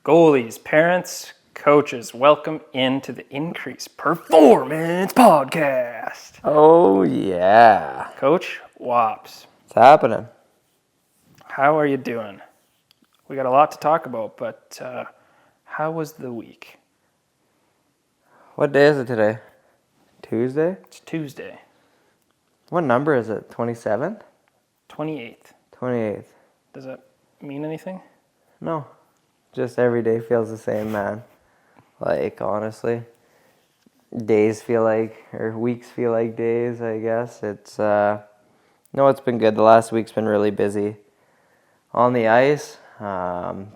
Goalies, parents, coaches, welcome into the Increase Performance Podcast. Oh, yeah. Coach Wops, It's happening. how are you doing? We got a lot to talk about, but how was the week? What day is it today? Tuesday? It's Tuesday, What number is it? 27th? 28th. 28th. Does that mean anything? No. Just every day feels the same, man. Like, honestly. Days feel like, or weeks feel like days, I guess. It's been good. The last week's been really busy. On the ice,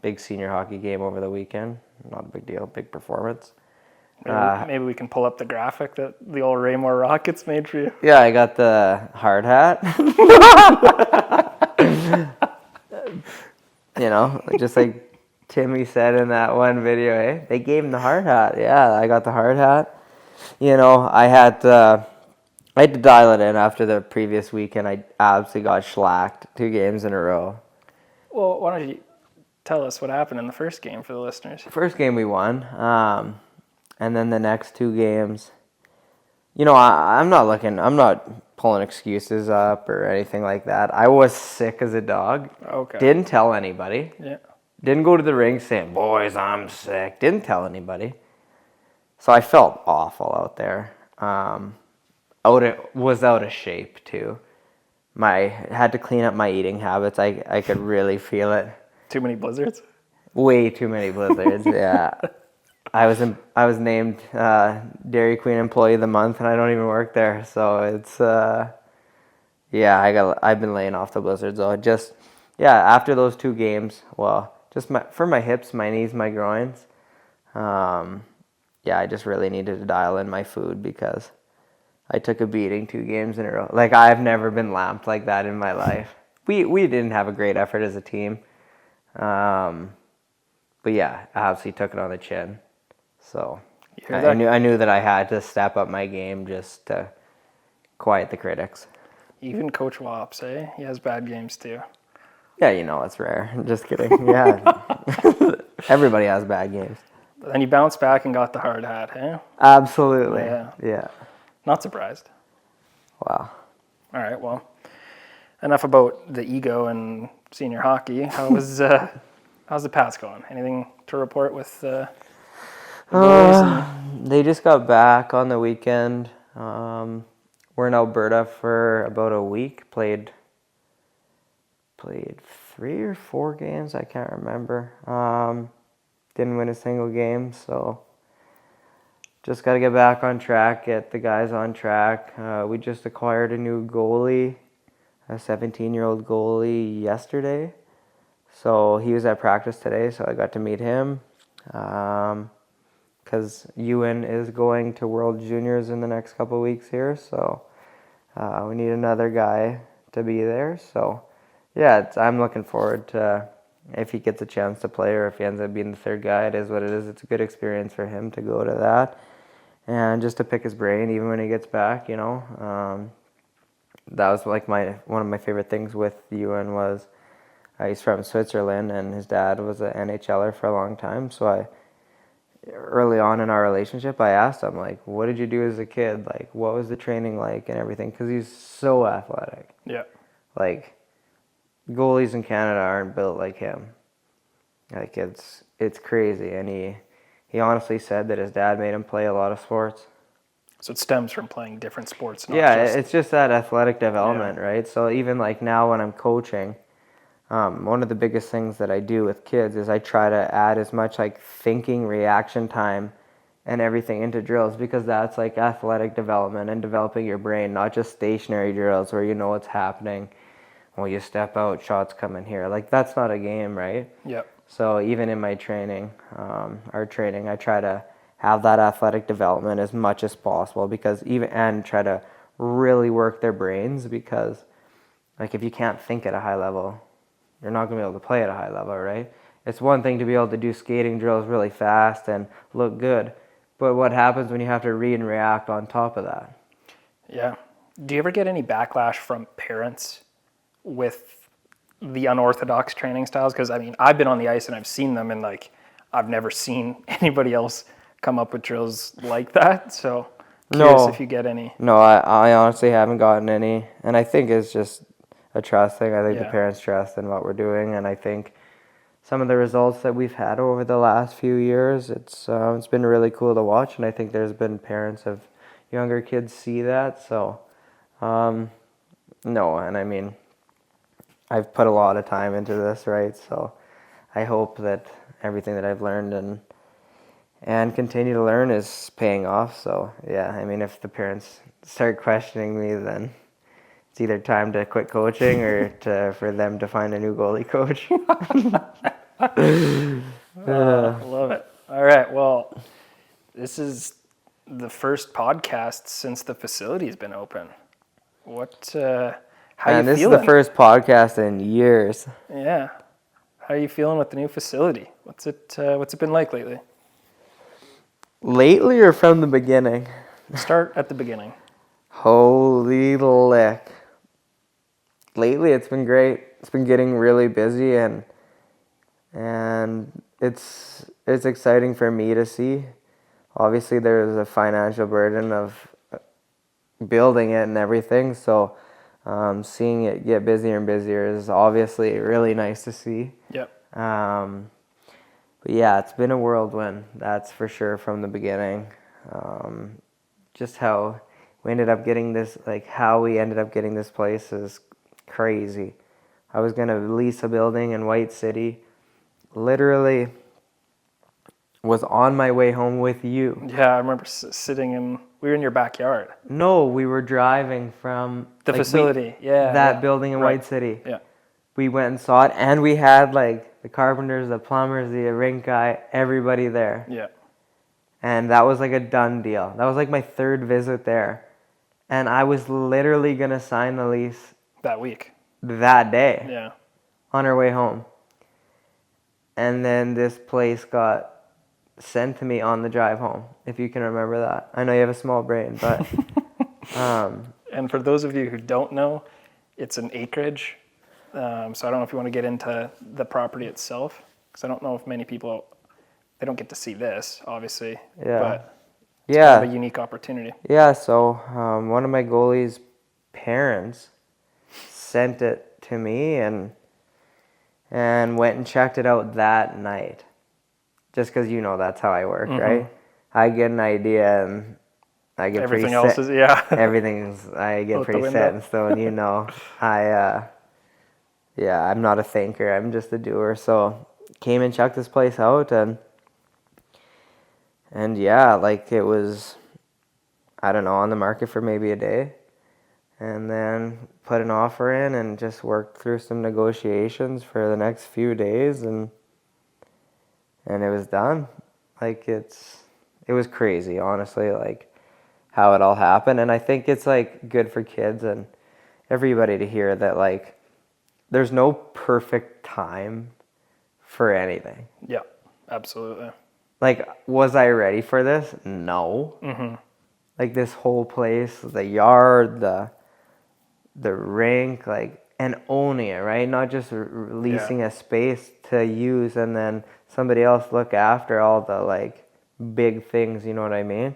big senior hockey game over the weekend. Not a big deal, big performance. Maybe we can pull up the graphic that the old Raymore Rockets made for you. Yeah, I got the hard hat. Just like Timmy said in that one video, hey, they gave him the hard hat. Yeah, I got the hard hat. I had to dial it in after the previous weekend. I absolutely got shellacked 2 games in a row. Well, why don't you tell us what happened in the first game for the listeners? First game we won, and then the next 2 games, I'm not pulling excuses up or anything like that. I was sick as a dog. Okay. Didn't tell anybody. Yeah. Didn't go to the rink saying, boys, I'm sick. Didn't tell anybody. So I felt awful out there. Was out of shape too. Had to clean up my eating habits. I could really feel it. Too many blizzards? Way too many blizzards. Yeah. I was named Dairy Queen Employee of the Month, and I don't even work there. So it's I've been laying off the blizzards though. After those 2 games, for my hips, my knees, my groins. I just really needed to dial in my food because I took a beating 2 games in a row. Like, I've never been lamped like that in my life. We didn't have a great effort as a team. But yeah, I obviously took it on the chin. So I knew that I had to step up my game just to quiet the critics. Even Coach Wops, eh? He has bad games too. Yeah, it's rare. I'm just kidding. Yeah. Everybody has bad games. But then you bounced back and got the hard hat, eh? Absolutely. Yeah. Not surprised. Wow. All right, well, enough about the ego and senior hockey. How's the Pats going? Anything to report with the boys? They just got back on the weekend. We're in Alberta for about a week. Played 3 or 4 games. I can't remember. Didn't win a single game, so just got to get back on track, get the guys on track. We just acquired a new goalie, a 17-year-old goalie yesterday. So he was at practice today, so I got to meet him. Because Ewan is going to World Juniors in the next couple of weeks here, so we need another guy to be there. So yeah, I'm looking forward to if he gets a chance to play or if he ends up being the 3rd guy. It is what it is. It's a good experience for him to go to that and just to pick his brain even when he gets back. That was like one of my favorite things with Ewan was he's from Switzerland and his dad was an NHLer for a long time. So early on in our relationship, I asked him, like, what did you do as a kid? Like, what was the training like and everything? Because he's so athletic. Yeah. Like, goalies in Canada aren't built like him. Like, it's crazy. And he honestly said that his dad made him play a lot of sports. So it stems from playing different sports. It's just that athletic development, right? So even like now when I'm coaching, one of the biggest things that I do with kids is I try to add as much like thinking, reaction time, and everything into drills because that's like athletic development and developing your brain, not just stationary drills where you know what's happening. Well, you step out, shots come in here. Like, that's not a game, right? Yep. So even in my training, I try to have that athletic development as much as possible and try to really work their brains because, like, if you can't think at a high level, you're not going to be able to play at a high level, right? It's one thing to be able to do skating drills really fast and look good, but what happens when you have to read and react on top of that? Yeah. Do you ever get any backlash from parents with the unorthodox training styles? Because, I mean, I've been on the ice and I've seen them, and, like, I've never seen anybody else come up with drills like that. So curious if you get any. No, I honestly haven't gotten any. And I think it's just a trust thing. I think the parents trust in what we're doing. And I think some of the results that we've had over the last few years, it's been really cool to watch. And I think there's been parents of younger kids see that. So, no, and I mean, I've put a lot of time into this, right? So I hope that everything that I've learned and continue to learn is paying off. So yeah, I mean, if the parents start questioning me, then it's either time to quit coaching or for them to find a new goalie coach. Love it. All right, well, this is the first podcast since the facility's been open. What? How you this feeling? is the first podcast in years. Yeah. How are you feeling with the new facility? What's it been like lately? Lately or from the beginning? Start at the beginning. Holy lick. Lately it's been great. It's been getting really busy and it's exciting for me to see. Obviously there's a financial burden of building it and everything, so seeing it get busier and busier is obviously really nice to see. Yep. But yeah, it's been a whirlwind, that's for sure, from the beginning. Just how we ended up getting this, place is crazy. I was going to lease a building in White City. Literally was on my way home with you. Yeah, I remember we were in your backyard. No, we were driving from the facility. That building in White City. Yeah. We went and saw it, and we had the carpenters, the plumbers, the rink guy, everybody there. Yeah. And that was a done deal. That was my third visit there. And I was literally going to sign the lease that week. That day. Yeah. On our way home. And then this place got sent to me on the drive home, if you can remember that. I know you have a small brain, but... And for those of you who don't know, it's an acreage. So I don't know if you want to get into the property itself, because I don't know if many people, they don't get to see this, obviously. Yeah. But it's kind of a unique opportunity. Yeah, so one of my goalie's parents sent it to me and went and checked it out that night. Just because that's how I work, right? I get an idea and I get everything pretty else set. Is, yeah. I get pretty set in stone, I'm not a thinker, I'm just a doer. So came and checked this place out and it was, I don't know, on the market for maybe a day. And then put an offer in and just worked through some negotiations for the next few days and it was done. It was crazy, honestly, how it all happened. And I think it's good for kids and everybody to hear that there's no perfect time for anything. Yeah, absolutely. Was I ready for this? No. Mm-hmm. This whole place, the yard, the rink, and owning it, right? Not just leasing a space to use and then somebody else look after all the big things, you know what I mean?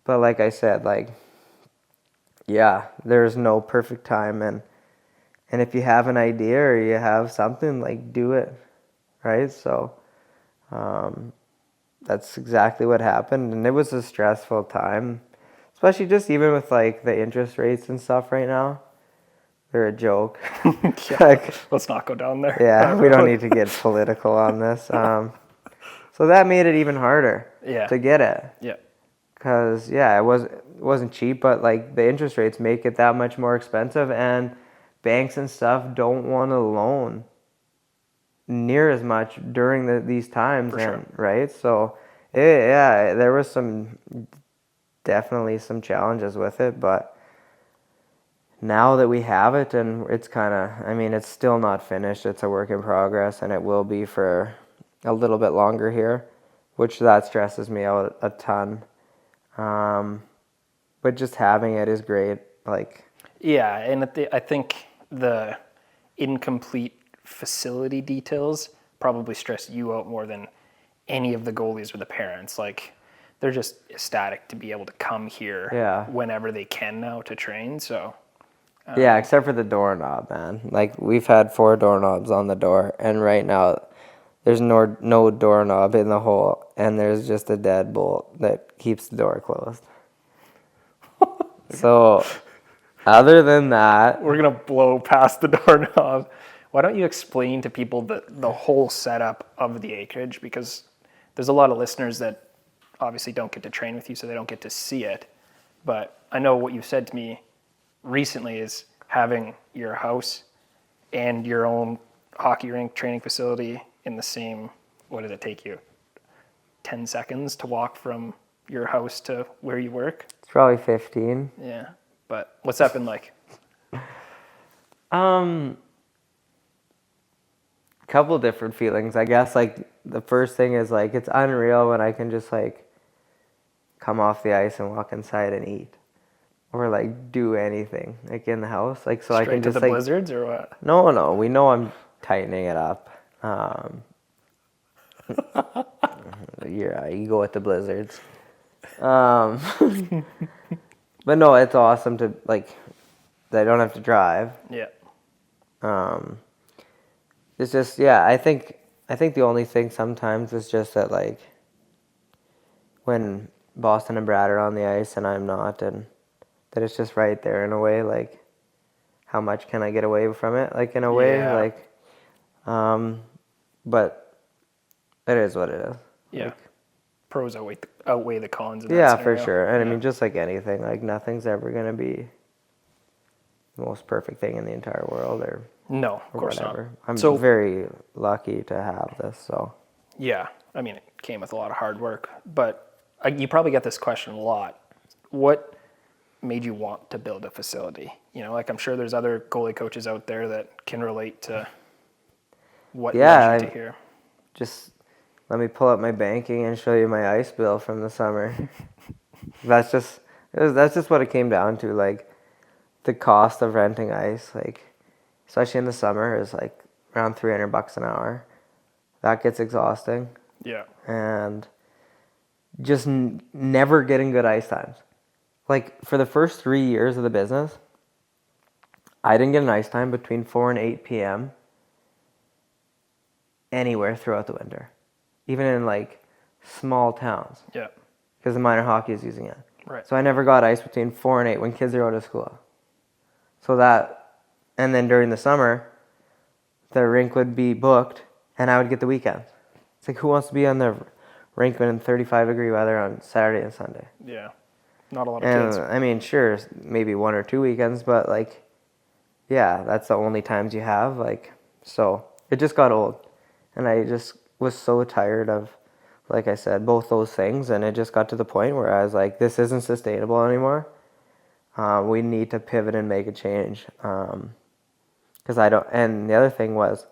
But like I said, there's no perfect time and if you have an idea or you have something, do it, right? So that's exactly what happened, and it was a stressful time, especially just even with the interest rates and stuff right now. They're a joke. Let's not go down there. Yeah, we don't need to get political on this. So that made it even harder to get it. Yeah. Because, it wasn't cheap, but the interest rates make it that much more expensive, and banks and stuff don't want to loan near as much during these times. For sure. Right? So, there was definitely some challenges with it, but now that we have it, and it's it's still not finished. It's a work in progress, and it will be for a little bit longer here, which that stresses me out a ton. But just having it is great. Yeah, and I think the incomplete facility details probably stress you out more than any of the goalies or the parents. Like, they're just ecstatic to be able to come here whenever they can now to train. So yeah, except for the doorknob, man. Like, we've had 4 doorknobs on the door, and right now there's no doorknob in the hole, and there's just a deadbolt that keeps the door closed. So, other than that, we're gonna blow past the doorknob. Why don't you explain to people the whole setup of the acreage? Because there's a lot of listeners that obviously don't get to train with you, so they don't get to see it. But I know what you've said to me recently is having your house and your own hockey rink training facility in the same, what did it take you? 10 seconds to walk from your house to where you work? it's probably 15. Yeah. But what's that been like? Couple different feelings, I guess. Like, the first thing is, like, it's unreal when I can just, like, come off the ice and walk inside and eat, or like do anything like in the house. Like, so Straight I can to just the like blizzards or what? No, we know I'm tightening it up. Yeah, you go with the blizzards. But no, it's awesome to like that I don't have to drive. Yeah. It's just, yeah, I think the only thing sometimes is just that, like, when Boston and Brad are on the ice and I'm not, and that it's just right there in a way, like, how much can I get away from it, like, in a way, Yeah. like, but it is what it is. Yeah. Like, Pros outweigh the cons in that yeah, for scenario. sure. And Yeah. I mean, just like anything, like, nothing's ever going to be the most perfect thing in the entire world or No, of course whatever. not. I'm So, very lucky to have this, so. yeah, I mean, it came with a lot of hard work, but you probably get this question a lot. What made you want to build a facility? You know, like, I'm sure there's other goalie coaches out there that can relate to what led you to here. Just let me pull up my banking and show you my ice bill from the summer. that's just what it came down to. Like, the cost of renting ice, like, especially in the summer, is like around $300 an hour. That gets exhausting. Yeah. And just never getting good ice times. Like, for the first 3 years of the business, I didn't get an ice time between 4 and 8 p.m. anywhere throughout the winter. Even in, like, small towns. Yeah. Because the minor hockey is using it. Right. So I never got ice between 4 and 8 when kids are out of school. So that, and then during the summer, the rink would be booked, and I would get the weekends. It's like, who wants to be on the rink in 35-degree weather on Saturday and Sunday? Yeah. Not a lot of kids. I mean, sure, maybe 1 or 2 weekends, but, like, yeah, that's the only times you have. Like, so it just got old. And I just was so tired of, like I said, both those things. And it just got to the point where I was like, this isn't sustainable anymore. We need to pivot and make a change. Because and the other thing was,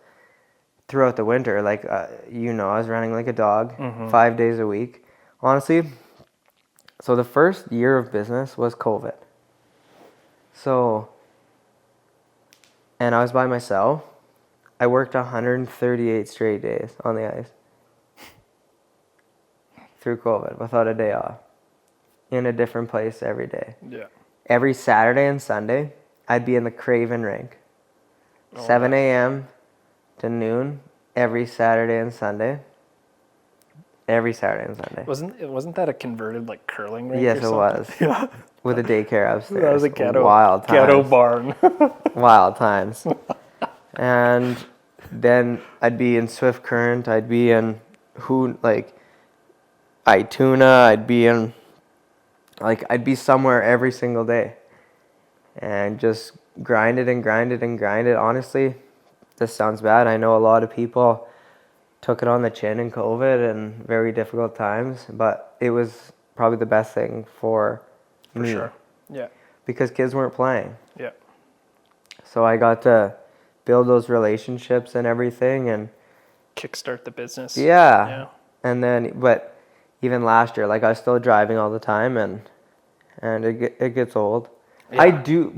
throughout the winter, like, I was running like a dog 5 days a week. Honestly, so the first year of business was COVID. So, and I was by myself. I worked 138 straight days on the ice through COVID without a day off, in a different place every day. Yeah. Every Saturday and Sunday, I'd be in the Craven rink, 7 a.m. to noon, every Saturday and Sunday. Every Saturday and Sunday. Wasn't that a converted, like, curling rink? Yes, or it was. Yeah. With a daycare upstairs. That was a Wild times. ghetto barn. Wild times. And then I'd be in Swift Current. I'd be in Ituna. I'd be somewhere every single day. And just grind it and grind it and grind it. Honestly, this sounds bad. I know a lot of people took it on the chin in COVID and very difficult times, but it was probably the best thing for me. For sure. Yeah. Because kids weren't playing. Yeah. So I got to build those relationships and everything, and Kickstart the business. yeah. And then, but even last year, like, I was still driving all the time, and it gets old. Yeah. I do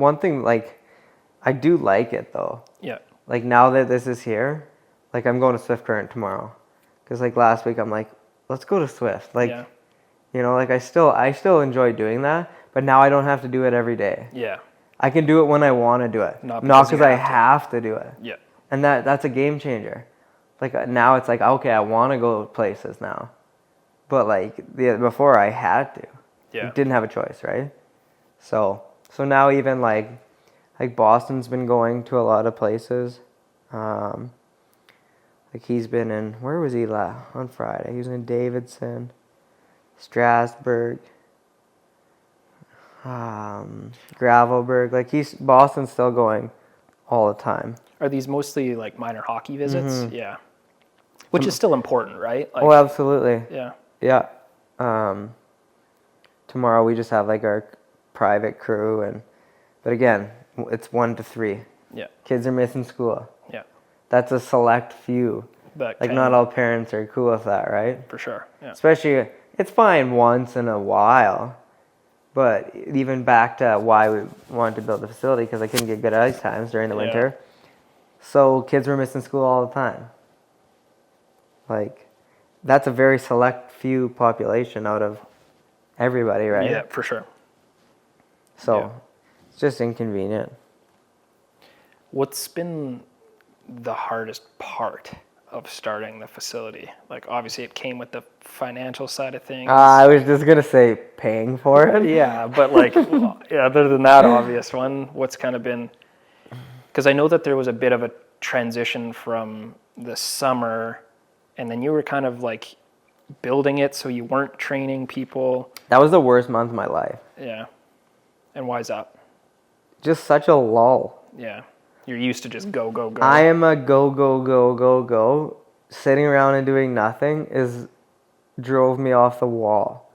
like it though. Yeah. Like, now that this is here, like, I'm going to Swift Current tomorrow. Because, like, last week, I'm like, let's go to Swift. Like, Yeah. you know, like I still enjoy doing that, but now I don't have to do it every day. Yeah. I can do it when I want to do it, Not not because because you I have to do it. Yeah. And that's a game changer. Like now it's like, okay, I want to go places now, but like before I had to. Yeah. Didn't have a choice, right? So now even like Boston's been going to a lot of places. Like he's been in, where was he on Friday? He was in Davidson, Strasbourg, Gravelburg. Like Boston's still going all the time. Are these mostly like minor hockey visits? Yeah. Which is still important, right? Like, Oh, absolutely. yeah. Yeah. Tomorrow we just have like our private crew, but again, it's 1 to 3. Yeah. Kids are missing school. Yeah. That's a select few. But Like not all parents are cool with that, right? for sure. Yeah. Especially, it's fine once in a while, but even back to why we wanted to build the facility, because I couldn't get good ice times during the winter. So kids were missing school all the time. Like, that's a very select few population out of everybody, right? Yeah, for sure. So it's just inconvenient. What's been the hardest part of starting the facility? Like, obviously it came with the financial side of things. I was just going to say paying for it. Yeah, but like, other than that obvious one, what's kind of been, because I know that there was a bit of a transition from the summer, and then you were kind of like building it, so you weren't training people. That was the worst month of my life. Yeah. And why is that? Just such a lull. Yeah. You're used to just go, go, go. I am a go, go, go, go, go. Sitting around and doing nothing drove me off the wall.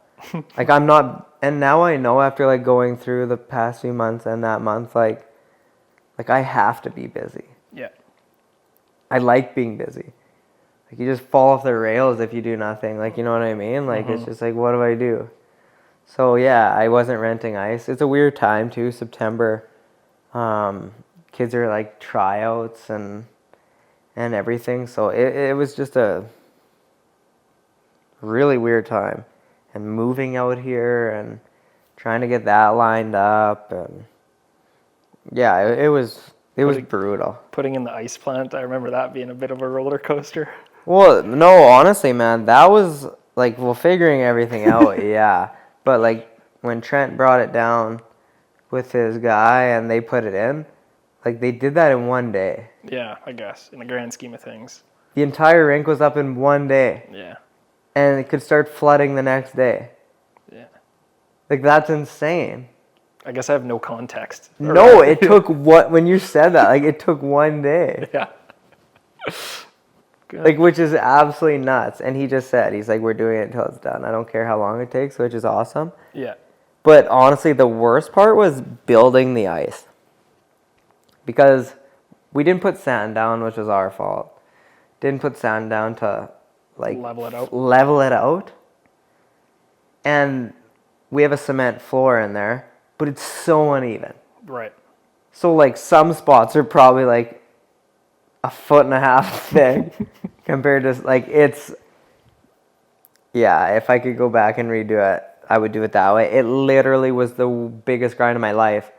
Like I'm not, and now I know after like going through the past few months and that month, like I have to be busy. Yeah. I like being busy. Like you just fall off the rails if you do nothing. Like, you know what I mean? Like it's just like, what do I do? So yeah, I wasn't renting ice. It's a weird time too, September. Kids are like tryouts and everything. So it was just a really weird time. And moving out here and trying to get that lined up, and yeah, it was brutal. Putting in the ice plant, I remember that being a bit of a roller coaster. Well, no, honestly, man, that was like, well, figuring everything out, yeah. But like when Trent brought it down with his guy and they put it in, like they did that in one day. Yeah, I guess, in the grand scheme of things. The entire rink was up in one day. Yeah. And it could start flooding the next day. Yeah. Like that's insane. I guess I have no context. No, it took when you said that, like it took one day. Yeah. Good. Like, which is absolutely nuts. And he just said, he's like, we're doing it until it's done. I don't care how long it takes, which is awesome. Yeah. But honestly, the worst part was building the ice. Because we didn't put sand down, which was our fault. Didn't put sand down to, like, level it out. And we have a cement floor in there, but it's so uneven. Right. So, like, some spots are probably, like, 1.5 feet thick compared to, like, it's, yeah, if I could go back and redo it, I would do it that way. It literally was the biggest grind of my life.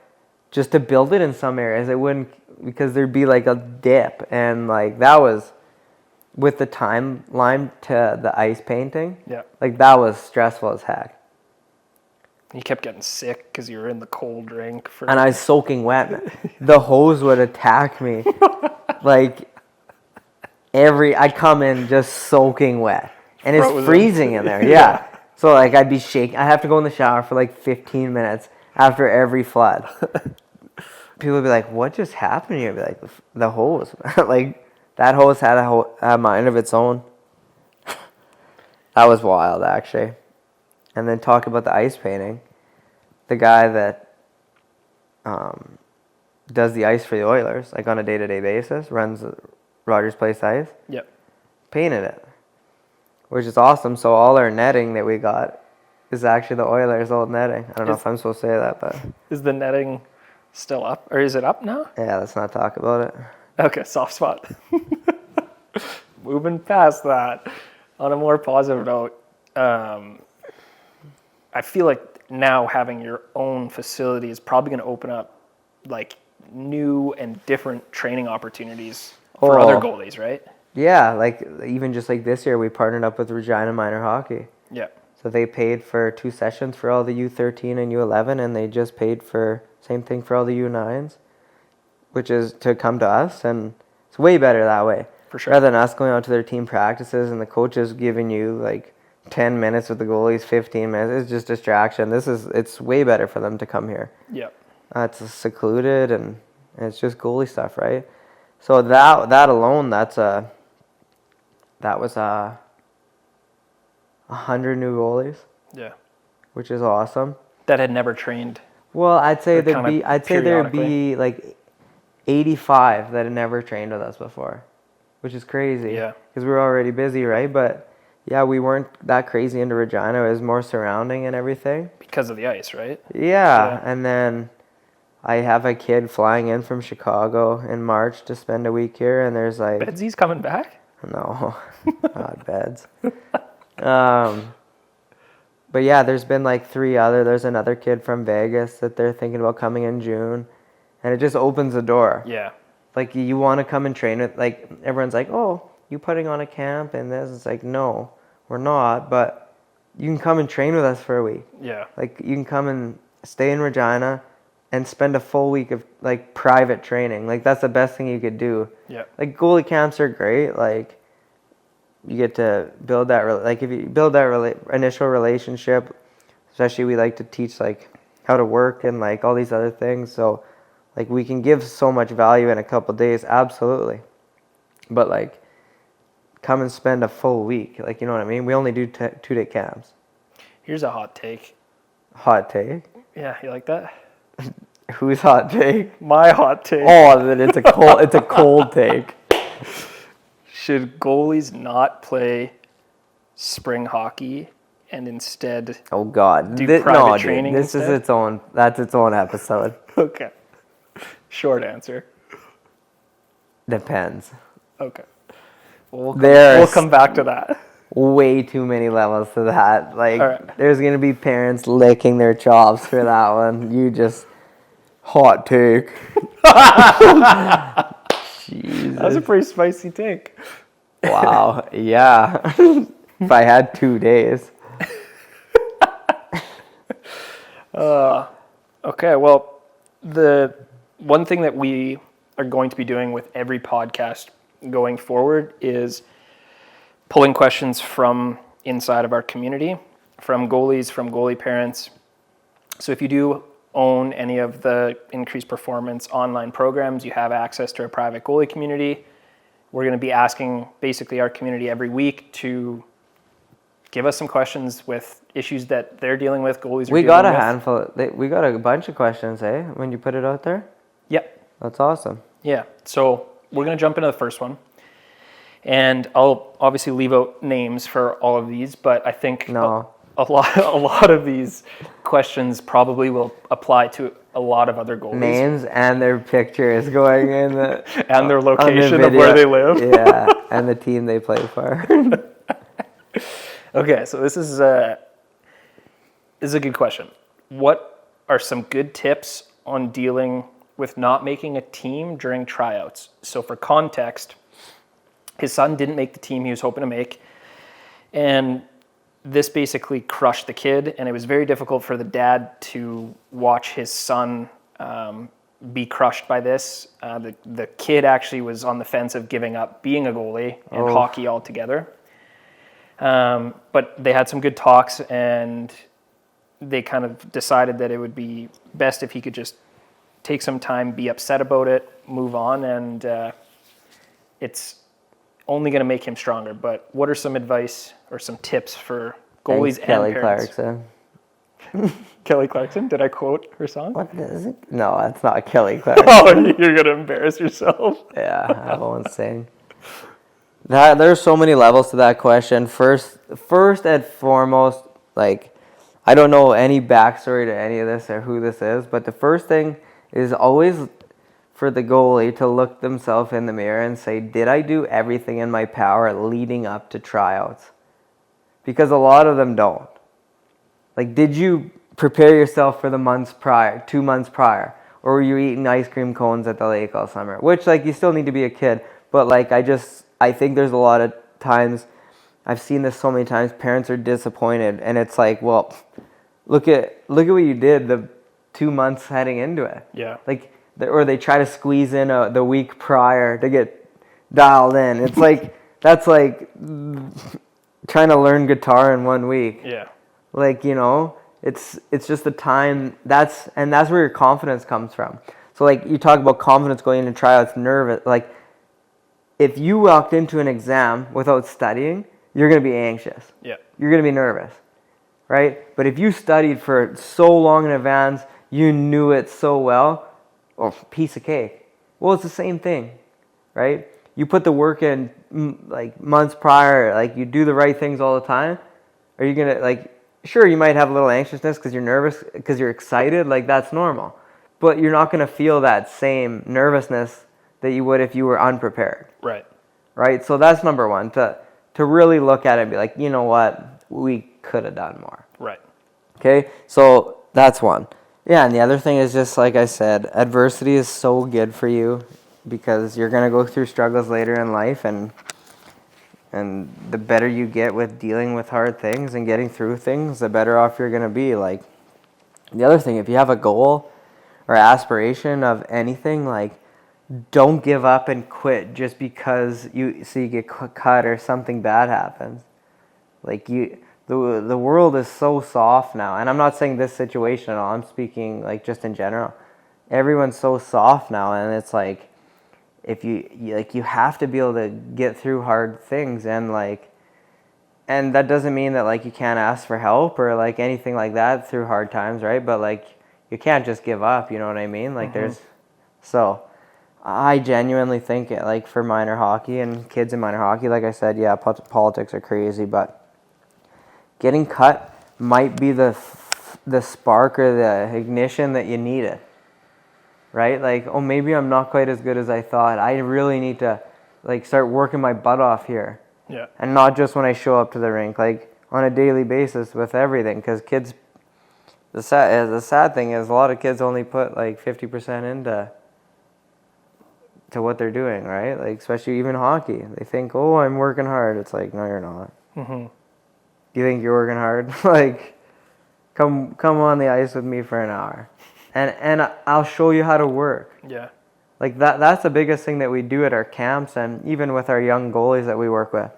Just to build it in some areas, it wouldn't, because there'd be, like, a dip, and, like, that was, with the timeline to the ice painting, Yeah. like, that was stressful as heck. You kept getting sick because you were in the cold rink. And I was soaking wet. The hose would attack me. Like, I'd come in just soaking wet. And it's freezing in there, yeah. So, like, I'd be shaking. I have to go in the shower for, like, 15 minutes after every flood. People would be like, what just happened here? I'd be like, the hose. Like, that hose had a mind of its own. That was wild, actually. And then talk about the ice painting. The guy that does the ice for the Oilers, like on a day-to-day basis, runs Rogers Place Ice. Yep. Painted it, which is awesome. So all our netting that we got is actually the Oilers' old netting. I don't know if I'm supposed to say that, but... Is the netting still up? Or is it up now? Yeah, let's not talk about it. Okay, soft spot. Moving past that, on a more positive note, I feel like now having your own facility is probably going to open up like new and different training opportunities for other goalies, right? Yeah, like even just like this year, we partnered up with Regina Minor Hockey. Yeah. So they paid for 2 sessions for all the U13 and U11, and they just paid for same thing for all the U9s, which is to come to us, and it's way better that way. For sure. Rather than us going out to their team practices and the coaches giving you like 10 minutes with the goalies, 15 minutes, it's just distraction. It's way better for them to come here. Yeah. It's secluded and it's just goalie stuff, right? So that alone, that was 100 new goalies. Yeah. Which is awesome. That had never trained. Well, I'd say there'd periodically. be like 85 that had never trained with us before, which is crazy. Yeah. Because we were already busy, right? But yeah, we weren't that crazy into Regina. It was more surrounding and everything. Because of the ice, right? Yeah. And then I have a kid flying in from Chicago in March to spend a week here, and there's like... Bedsy's coming back? No, not Beds. But yeah, there's been like 3 other. There's another kid from Vegas that they're thinking about coming in June, and it just opens the door. Yeah. Like you want to come and train with, like everyone's like, oh, you putting on a camp and this. It's like, no, we're not. But you can come and train with us for a week. Yeah. Like you can come and stay in Regina and spend a full week of like private training. Like that's the best thing you could do. Yeah. Like goalie camps are great. Like you get to build that, like if you build that initial relationship, especially we like to teach like how to work and like all these other things. So like we can give so much value in a couple days, absolutely. But like come and spend a full week, like you know what I mean? We only do 2-day camps. Here's a hot take. Hot take? Yeah, you like that? Whose hot take? My hot take. Oh, then it's a cold take. Should goalies not play spring hockey and instead oh God do private training this instead? That's its own episode. Okay. Short answer. Depends. Okay. We'll come back to that. Way too many levels to that. Like right. There's gonna be parents licking their chops for that one. You just hot take. Jesus. That was a pretty spicy take. Wow. Yeah. If I had 2 days. Okay, well, the one thing that we are going to be doing with every podcast going forward is pulling questions from inside of our community, from goalies, from goalie parents. So if you do own any of the Increased Performance online programs, you have access to a private goalie community. We're going to be asking basically our community every week to give us some questions with issues that they're dealing with, goalies are We dealing got a with. handful. We got a bunch of questions, eh? When you put it out there? Yep. That's awesome. Yeah. So we're going to jump into the first one. And I'll obviously leave out names for all of these, but I think a lot of these questions probably will apply to a lot of other goalies. Names and their picture is going in the and their location of where they live. Yeah, and the team they play for. Okay, so this is a good question. What are some good tips on dealing with not making a team during tryouts? So for context, his son didn't make the team he was hoping to make, and this basically crushed the kid, and it was very difficult for the dad to watch his son be crushed by this. The kid actually was on the fence of giving up being a goalie and hockey altogether. But they had some good talks, and they kind of decided that it would be best if he could just take some time, be upset about it, move on, and it's only going to make him stronger. But what are some advice or some tips for goalies and Kelly parents? Clarkson. Kelly Clarkson? Did I quote her song? What is it? No, that's not Kelly Clarkson. Oh, you're going to embarrass yourself. Yeah, I won't sing. There's so many levels to that question. First and foremost, like, I don't know any backstory to any of this or who this is, but the first thing is always for the goalie to look themselves in the mirror and say, did I do everything in my power leading up to tryouts? because a lot of them don't. Like, did you prepare yourself for the months prior, 2 months prior? Or were you eating ice cream cones at the lake all summer? Which, like, you still need to be a kid. But, like, I think there's a lot of times, I've seen this so many times, parents are disappointed. And it's like, well, look at what you did the 2 months heading into it. Yeah. Like, or they try to squeeze in the week prior to get dialed in. It's like, that's like trying to learn guitar in 1 week. Yeah. Like, you know, it's just the time, that's where your confidence comes from. So, like, you talk about confidence going into tryouts, nervous. Like, if you walked into an exam without studying, you're going to be anxious. Yeah. You're going to be nervous, right? But if you studied for so long in advance, you knew it so well, or piece of cake. Well, it's the same thing, right? You put the work in, like, months prior, like, you do the right things all the time. Are you going to, like, sure, you might have a little anxiousness because you're nervous, because you're excited, like, that's normal. But you're not going to feel that same nervousness that you would if you were unprepared. Right. Right? So that's number one, to really look at it and be like, you know what, we could have done more. Right. Okay? So that's one. Yeah, and the other thing is just, like I said, adversity is so good for you because you're going to go through struggles later in life, and the better you get with dealing with hard things and getting through things, the better off you're going to be. Like, the other thing, if you have a goal or aspiration of anything, like, don't give up and quit just because you get cut or something bad happens. Like, the world is so soft now, and I'm not saying this situation at all, I'm speaking, like, just in general. Everyone's so soft now, and it's like, if you have to be able to get through hard things, and that doesn't mean that, like, you can't ask for help or, like, anything like that through hard times, right? But, like, you can't just give up, you know what I mean? Like, so I genuinely think, like, for minor hockey and kids in minor hockey, like I said, yeah, politics are crazy, but getting cut might be the spark or the ignition that you needed. Right? Like, oh, maybe I'm not quite as good as I thought. I really need to, like, start working my butt off here. Yeah. And not just when I show up to the rink, like, on a daily basis with everything. Because kids, the sad thing is a lot of kids only put, like, 50% into what they're doing, right? Like, especially even hockey. They think, oh, I'm working hard. It's like, no, you're not. Mm-hmm. You think you're working hard? Like, come on the ice with me for an hour. And I'll show you how to work. Yeah. Like, that's the biggest thing that we do at our camps, and even with our young goalies that we work with.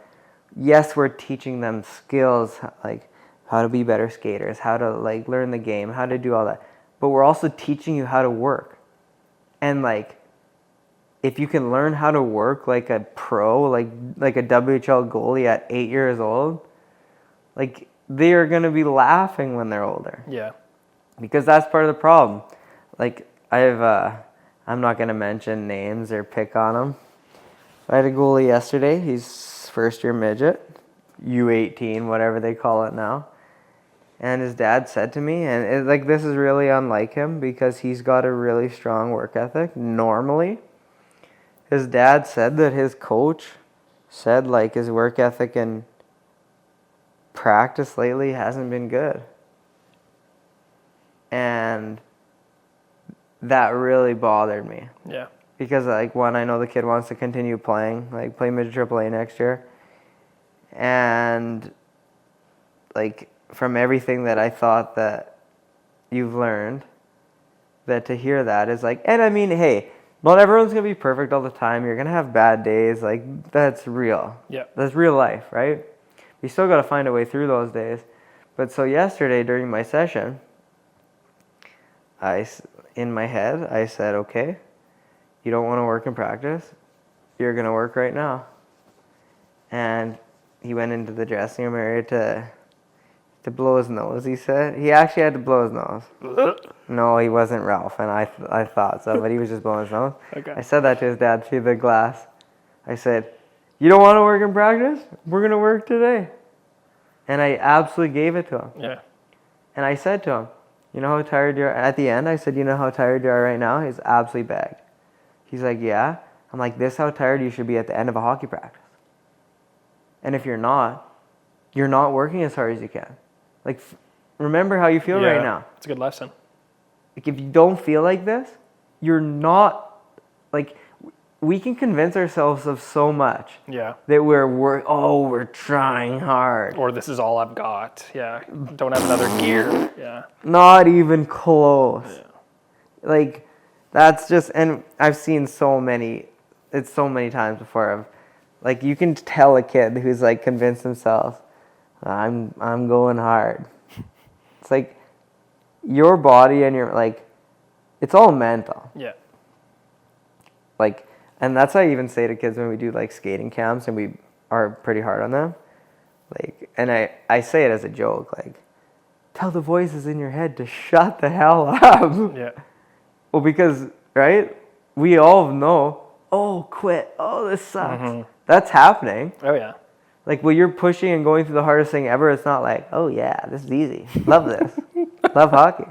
Yes, we're teaching them skills, like how to be better skaters, how to, like, learn the game, how to do all that. But we're also teaching you how to work. And, like, if you can learn how to work like a pro, like a WHL goalie at 8 years old, like, they are going to be laughing when they're older. Yeah. Because that's part of the problem. Like, I'm not going to mention names or pick on them. I had a goalie yesterday. He's first-year midget, U18, whatever they call it now. And his dad said to me, and this is really unlike him because he's got a really strong work ethic normally. His dad said that his coach said, like, his work ethic and practice lately hasn't been good. And that really bothered me. Yeah. Because, like, one, I know the kid wants to continue playing, like, play mid AAA next year. And, like, from everything that I thought that you've learned, that to hear that is like, and I mean, hey, not everyone's going to be perfect all the time. You're going to have bad days. Like, that's real. Yeah. That's real life, right? You still got to find a way through those days. But so yesterday during my session, in my head, I said, okay, you don't want to work in practice. You're going to work right now. And he went into the dressing room area to blow his nose, he said. He actually had to blow his nose. No, he wasn't Ralph, and I thought so, but he was just blowing his nose. Okay. I said that to his dad through the glass. I said, you don't want to work in practice? We're going to work today. And I absolutely gave it to him. Yeah. And I said to him, you know how tired you are? At the end, I said, you know how tired you are right now? He's absolutely bagged. He's like, yeah. I'm like, this is how tired you should be at the end of a hockey practice. And if you're not, you're not working as hard as you can. Like, remember how you feel right now. It's a good lesson. Like, if you don't feel like this, you're not, like, we can convince ourselves of so much. Yeah. That we're trying hard. Or this is all I've got. Yeah. Don't have another gear. Yeah. Not even close. Yeah. Like, that's just, and I've seen so many times before of, like, you can tell a kid who's like convinced themselves, I'm going hard. It's like your body and your, like, it's all mental. Yeah. Like, and that's what I even say to kids when we do like skating camps and we are pretty hard on them. Like, and I say it as a joke, like, tell the voices in your head to shut the hell up. Yeah. Well, because, right, we all know, oh, quit, oh, this sucks. Mm-hmm. That's happening. Oh, yeah. Like, when you're pushing and going through the hardest thing ever, it's not like, oh, yeah, this is easy. Love this. Love hockey.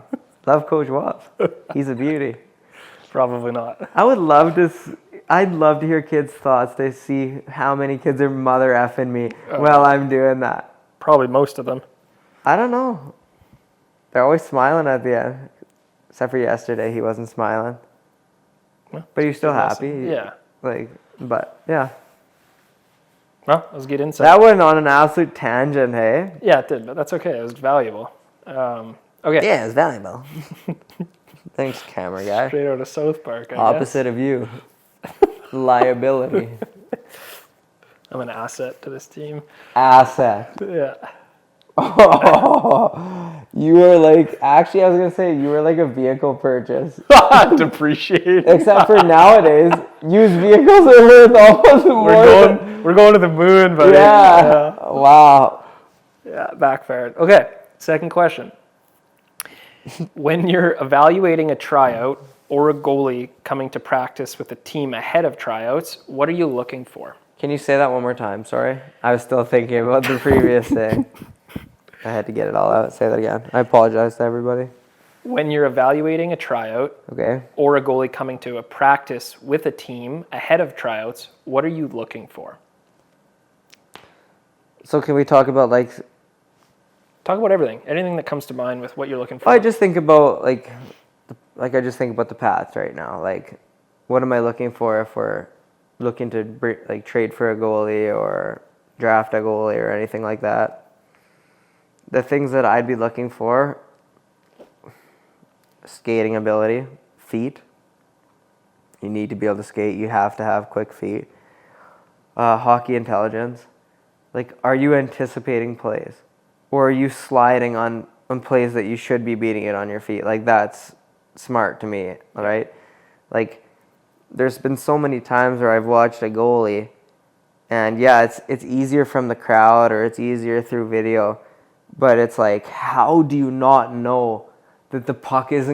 Love Coach Wolf. He's a beauty. Probably not. I'd love to hear kids' thoughts to see how many kids are mother effing me while I'm doing that. Probably most of them. I don't know. They're always smiling at the end. Except for yesterday, he wasn't smiling. Well, but you're still happy. Yeah. Like, but, yeah. Well, let's get insight. That went on an absolute tangent, hey? Yeah, it did, but that's okay. It was valuable. Okay. Yeah, it was valuable. Thanks, camera guy. Straight out of South Park, I Opposite guess. of you. Liability. I'm an asset to this team. Asset. Yeah. Oh, you were like, actually, I was going to say, you were like a vehicle purchase. Depreciate. Except for nowadays, used vehicles are worth almost more. We're going to the moon, buddy. Yeah. Wow. Yeah, backfired. Okay, second question. When you're evaluating a tryout or a goalie coming to practice with a team ahead of tryouts, what are you looking for? Can you say that one more time? Sorry. I was still thinking about the previous thing. I had to get it all out. Say that again. I apologize to everybody. When you're evaluating a tryout or a goalie coming to a practice with a team ahead of tryouts, what are you looking for? So can we talk about like... Talk about everything. Anything that comes to mind with what you're looking for. I just think about I just think about the paths right now. Like, what am I looking for if we're looking to like trade for a goalie or draft a goalie or anything like that? The things that I'd be looking for: skating ability, feet. You need to be able to skate. You have to have quick feet. Hockey intelligence. Like, are you anticipating plays? Or are you sliding on plays that you should be beating it on your feet? Like, that's smart to me, right? Like, there's been so many times where I've watched a goalie, and yeah, it's easier from the crowd or it's easier through video, but it's like, how do you not know that the puck is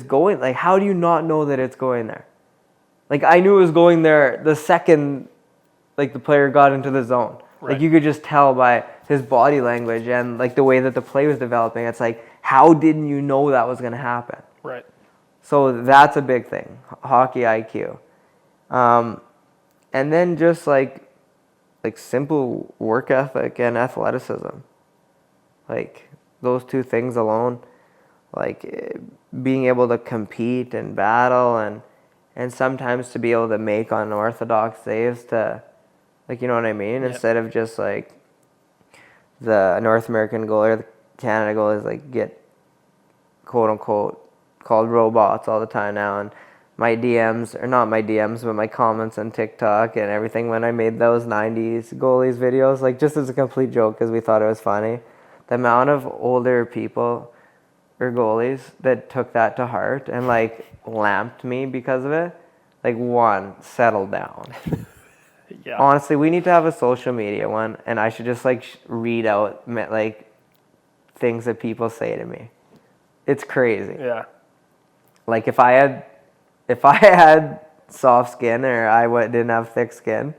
going? Like, how do you not know that it's going there? Like, I knew it was going there the second, like, the player got into the zone. Right. Like, you could just tell by his body language and, like, the way that the play was developing. It's like, how didn't you know that was going to happen? Right. So that's a big thing, hockey IQ. And then just, like simple work ethic and athleticism. Like, those two things alone, like, being able to compete and battle and sometimes to be able to make unorthodox saves to... Like, you know what I mean? Yep. Instead of just, like, the North American goalie or the Canada goalies, like, get, quote-unquote, called robots all the time now. And my DMs, or not my DMs, but my comments on TikTok and everything when I made those 90s goalies videos, like, just as a complete joke because we thought it was funny. The amount of older people or goalies that took that to heart and, like, lamped me because of it, like, one, settle down. Yeah. Honestly, we need to have a social media one, and I should just, like, read out, like, things that people say to me. It's crazy. Yeah. Like, if I had soft skin or didn't have thick skin,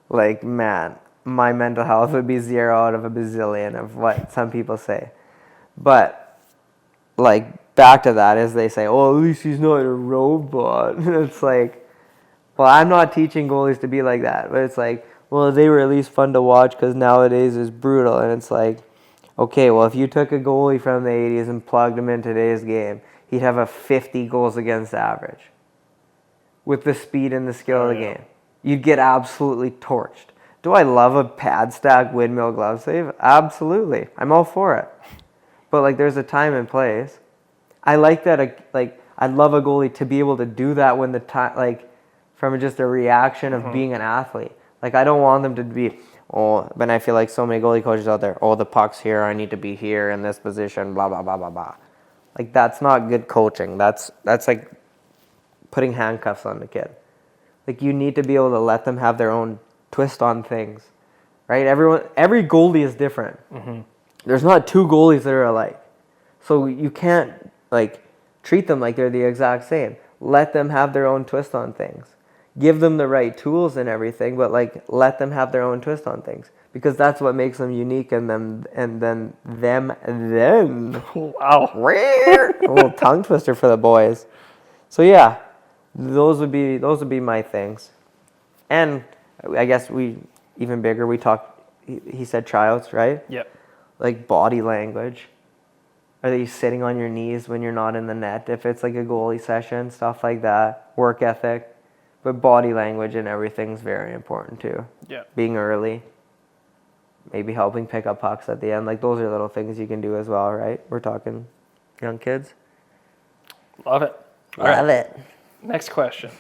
like, man, my mental health would be 0 out of a bazillion of what some people say. But, like, back to that is they say, oh, at least he's not a robot. It's like... Well, I'm not teaching goalies to be like that, but it's like, well, they were at least fun to watch because nowadays it's brutal. And it's like, okay, well, if you took a goalie from the 80s and plugged him in today's game, he'd have a 50 goals against average with the speed and the skill of the game. You'd get absolutely torched. Do I love a pad stack windmill glove save? Absolutely. I'm all for it. But, like, there's a time and place. I like that, like, I'd love a goalie to be able to do that when the time, like, from just a reaction of being an athlete. Like, I don't want them to be, but I feel like so many goalie coaches out there, the puck's here, I need to be here in this position, blah, blah, blah, blah, blah. Like, that's not good coaching. That's like putting handcuffs on the kid. Like, you need to be able to let them have their own twist on things, right? Every goalie is different. There's not two goalies that are alike. So you can't, like, treat them like they're the exact same. Let them have their own twist on things. Give them the right tools and everything, but, like, let them have their own twist on things. Because that's what makes them unique and them. Wow. A little tongue twister for the boys. So yeah, those would be my things. And I guess even bigger, we talked, he said tryouts, right? Yep. Like body language. Are they sitting on your knees when you're not in the net? If it's like a goalie session, stuff like that. Work ethic. But body language and everything's very important too. Yeah. Being early. Maybe helping pick up pucks at the end. Like, those are little things you can do as well, right? We're talking young kids. Love it. Love it. Next question.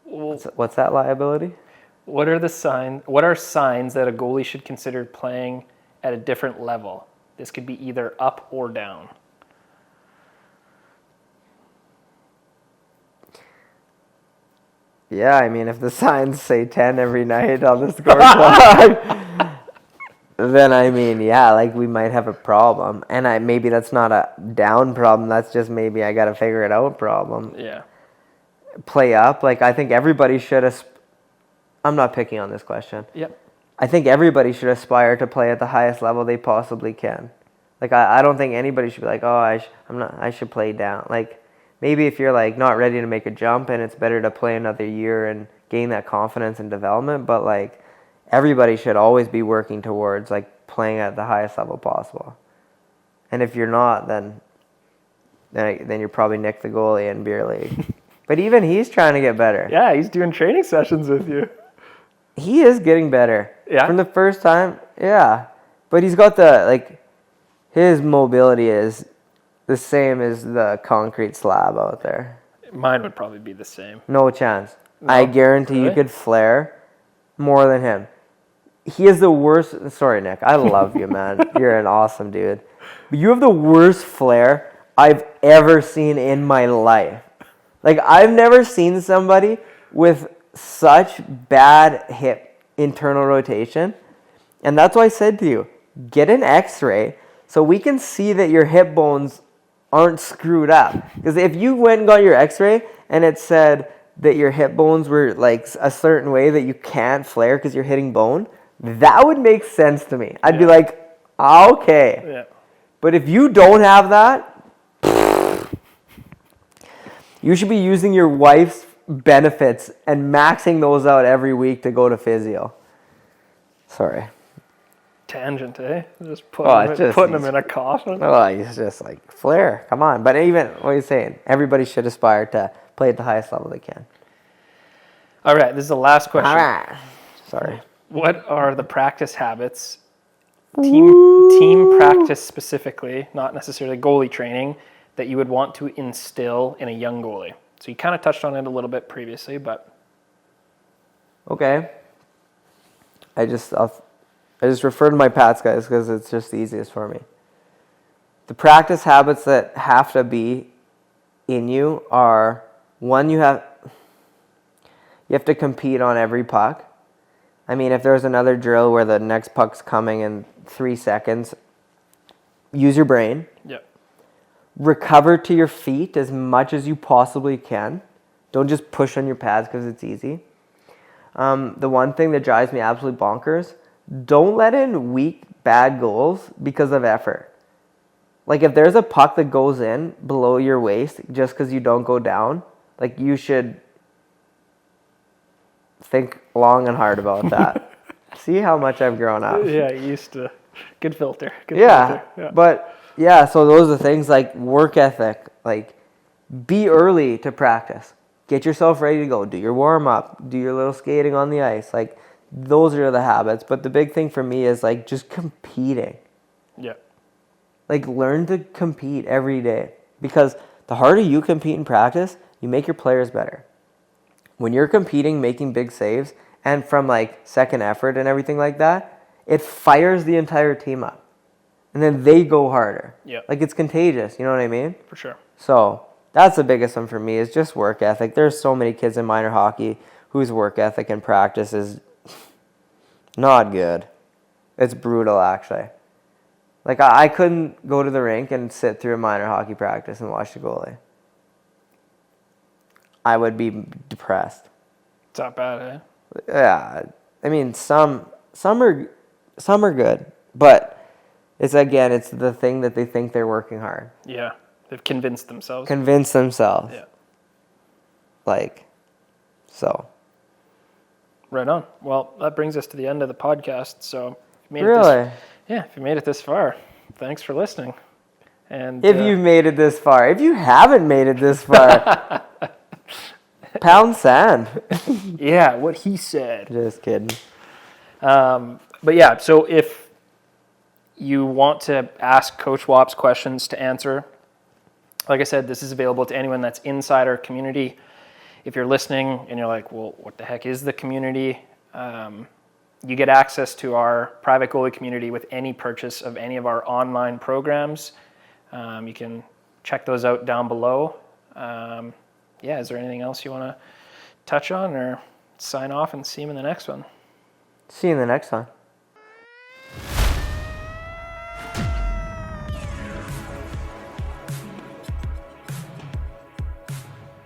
What's that liability? What are signs that a goalie should consider playing at a different level? This could be either up or down. Yeah, I mean, if the signs say 10 every night on the score clock, then, I mean, yeah, like, we might have a problem. And maybe that's not a down problem. That's just maybe I got to figure it out problem. Yeah. Play up. Like, I think everybody should I'm not picking on this question. Yep. I think everybody should aspire to play at the highest level they possibly can. Like, I don't think anybody should be like, I should play down. Like, maybe if you're, like, not ready to make a jump and it's better to play another year and gain that confidence and development, but, like, everybody should always be working towards, like, playing at the highest level possible. And if you're not, then you're probably Nick the goalie in beer league. But even he's trying to get better. Yeah, he's doing training sessions with you. He is getting better. Yeah. From the first time, yeah. But he's got his mobility is the same as the concrete slab out there. Mine would probably be the same. No chance. No, I guarantee really? you could flare more than him. He is the worst. Sorry, Nick. I love you, man. You're an awesome dude. But you have the worst flare I've ever seen in my life. Like, I've never seen somebody with such bad hip internal rotation. And that's why I said to you, get an x-ray so we can see that your hip bones aren't screwed up. Because if you went and got your x-ray and it said that your hip bones were like a certain way that you can't flare because you're hitting bone, that would make sense to me. I'd be like, okay. Yeah. But if you don't have that, you should be using your wife's benefits and maxing those out every week to go to physio. Sorry. Tangent, eh? Just putting him in a coffin. Oh, he's just like, flare, come on. But even, what are you saying? Everybody should aspire to play at the highest level they can. All right, this is the last question. All right. Sorry. What are the practice habits, team practice specifically, not necessarily goalie training, that you would want to instill in a young goalie? So you kind of touched on it a little bit previously, but... Okay. I just refer to my Pats guys because it's just the easiest for me. The practice habits that have to be in you are, one, you have to compete on every puck. I mean, if there's another drill where the next puck's coming in 3 seconds, use your brain. Yep. Recover to your feet as much as you possibly can. Don't just push on your pads because it's easy. The one thing that drives me absolutely bonkers, don't let in weak, bad goals because of effort. Like, if there's a puck that goes in below your waist just because you don't go down, like, you should think long and hard about that. See how much I've grown up. Yeah, you used to. Good filter. Good Yeah, filter. but yeah, so those are things like work ethic, like be early to practice. Get yourself ready to go. Do your warm up. Do your little skating on the ice. Like those are the habits. But the big thing for me is like just competing. Yeah. Like learn to compete every day, because the harder you compete in practice, you make your players better. When you're competing, making big saves, and from like second effort and everything like that, it fires the entire team up. And then they go harder. Yeah. Like it's contagious, you know what I mean? For sure. So that's the biggest one for me is just work ethic. There's so many kids in minor hockey whose work ethic and practice is not good. It's brutal, actually. Like I couldn't go to the rink and sit through a minor hockey practice and watch the goalie. I would be depressed. It's not bad, eh? Yeah, I mean some are good, but it's the thing that they think they're working hard. Yeah. They've convinced themselves. Convince themselves. Yeah. Like, so. Right on. Well, that brings us to the end of the podcast. So, if you made Really? if you made it this far, thanks for listening. And If you've made it this far, if you haven't made it this far, pound sand. yeah, what he said. Just kidding. But yeah, so if you want to ask Coach Wops questions to answer, like I said, this is available to anyone that's inside our community. If you're listening and you're like, well, what the heck is the community? You get access to our private goalie community with any purchase of any of our online programs. You can check those out down below. Is there anything else you want to touch on or sign off and see you in the next one? See you in the next one.